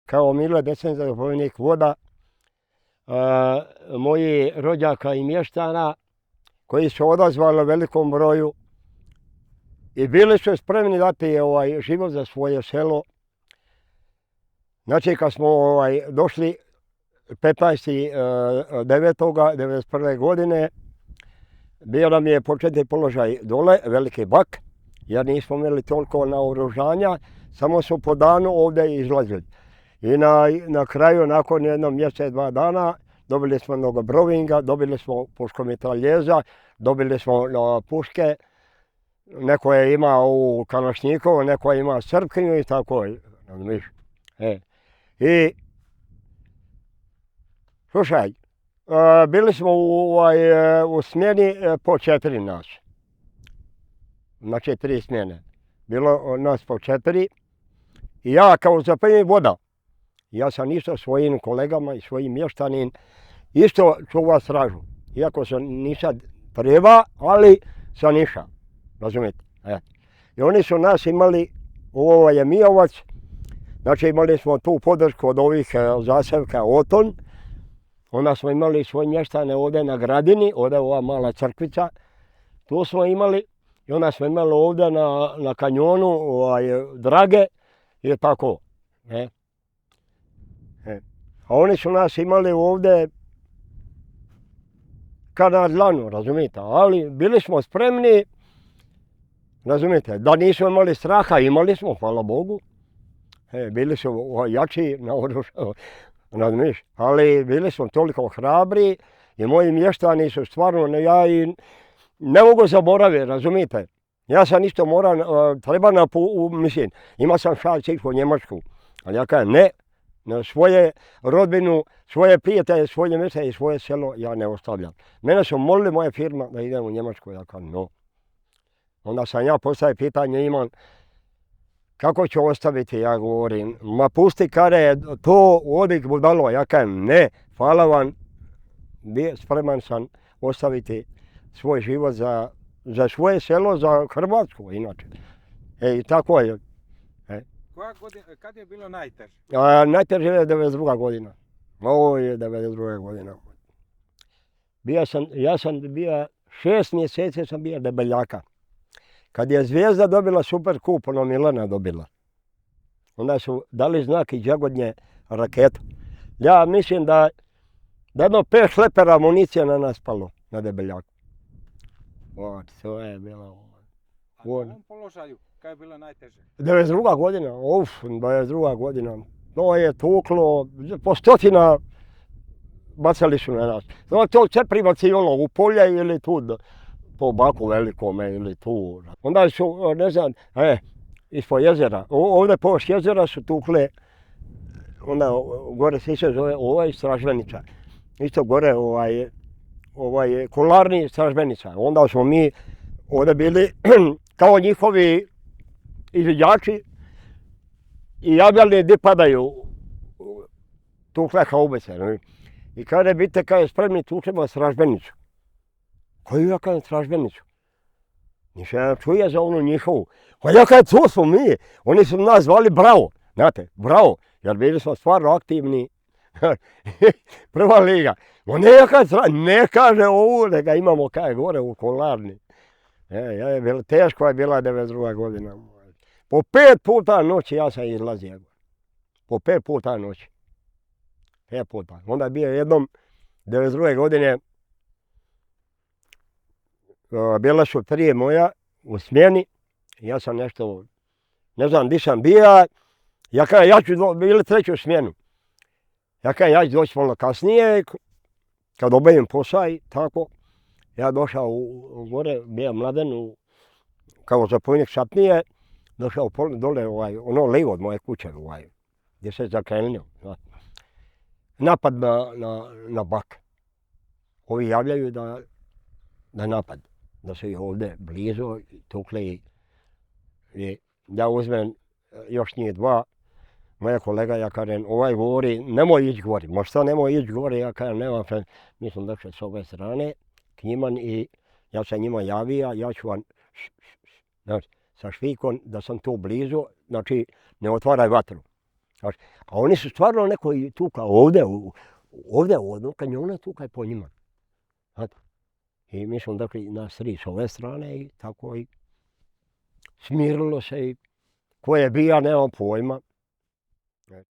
kao Mile Desnica, zapovjednik voda, moji rođaka i mještana koji su odazvali velikom broju i bili su spremni dati život za svoje selo. Znači kad smo došli 15.9.1991. godine, bio nam je početni položaj dole, Veliki Bak, jer nismo imali toliko naoružanja, samo su po danu ovdje izlazili. I na kraju, nakon jednog mjeseca, 2 dana, dobili smo mnogo brovinga, dobili smo puškomitraljeza, dobili smo puške, neko je imao u kalašnjikovu, neko je imao srpkinju i tako. I slušaj, bili smo u smjeni po 4 nas. Znači 3 smjene. Bilo nas po 4. I ja kao zapovjednik voda, ja sam isto svojim kolegama i svojim mještanin isto čuvao stražu. Iako sam nisam treba, ali sam išao. Razumijete? I oni su nas imali, ovo je Mijovac, znači imali smo tu podršku od ovih zaselka Oton. Onda smo imali svoje mještane ovdje na Gradini, ovdje ova mala crkvica. Tu smo imali i onda smo imali ovdje na kanjonu Drage i tako. A oni su nas imali ovdje kao na dlanu, razumijete, ali bili smo spremni, razumijete, da nismo imali straha, imali smo, hvala Bogu. Bili su jači na oružju, razumiješ, ali bili smo toliko hrabri i moji mještani su stvarno, ja i ne mogu zaboraviti, razumijete. Ja sam isto treba mislim, imao sam šansu ići u Njemačku, ali ja kažem ne, na svoje rodbinu, svoje prijatelje, svoje mjesta i svoje selo ja ne ostavljam. Mene su molili moja firma da idem u Njemačku, ja kažem no. Onda sam ja postavio pitanje imam, kako ću ostaviti, ja govorim, ma pusti kare, to odik budalo, ja kažem ne, hvala vam, spreman sam ostaviti svoj život za svoje selo, za Hrvatsku inače. I tako je. Koja godina, kad je bilo najteže? Najteže je 92. godina. Ovo je 92. godina. Ja sam bio 6 mjeseci sam bio debeljaka. Kad je Zvijezda dobila super kup, ono Milana dobila. Onda su dali znak iz Jagodnje raketu. Ja mislim da jedno 5 šlepera amunicije na nas palo, na debeljaku. To je bilo... A na ovom položaju, kad je bilo najteže? 92. godina, 92. godina. To je tuklo, po stotina bacali su na nas. To sve pribacivalo u polje ili tu po baku velikome ili tu. Onda su, ne znam, ispod jezera, ovdje površ jezera su tukle, onda gore se zove stražbenica. Isto gore kolarni stražbenica. Onda smo mi ovdje bili kao njihovi izviđači i javljali gdje padaju tukle haubice. I kada biste spremni tučemo stražbenicu. Koju ja kažem stražbenicu? Nisam ja čuje za onu njihovu. Pa ja kažem, to smo mi. Oni su nas zvali Bravo. Znate, Bravo. Jer bili smo stvarno aktivni. Prva liga. Ne kaže ovu, nego imamo gore u kolarni. Teško je bila 92. godina. Po 5 puta noći ja sam izlazio. Po 5 puta noći. 5 puta. Onda je bio jednom 92. godine bila su 3 moja u smjeni. Ja sam nešto, ne znam di sam bio. Ja kažem, ja ću bili 3. smjenu. Ja kažem, ja ću doći malo kasnije, kad obavim posao i tako. Ja došao gore, bio mladen, kao zapovjednik satnije, došao dole, ono lijevo od moje kuće, gdje se zakrenio. Napad na Bak. Ovi javljaju da napad, da su ih ovdje blizu, tukli i ja uzmem još njih 2. Moja kolega, ja kažem, govori, nemoj ići gori, možda nemoj ići gori, ja kažem, nema, mi smo došli s ove strane k njima i ja sam njima javio, ja ću vam sa švikom da sam tu blizu, znači ne otvaraj vatru. A oni su stvarno neko i tukao ovdje od kanjona tukao je po njima. Znate. I mi smo dakle nas 3 s ove strane i tako i smirilo se i ko je bija nemam pojma.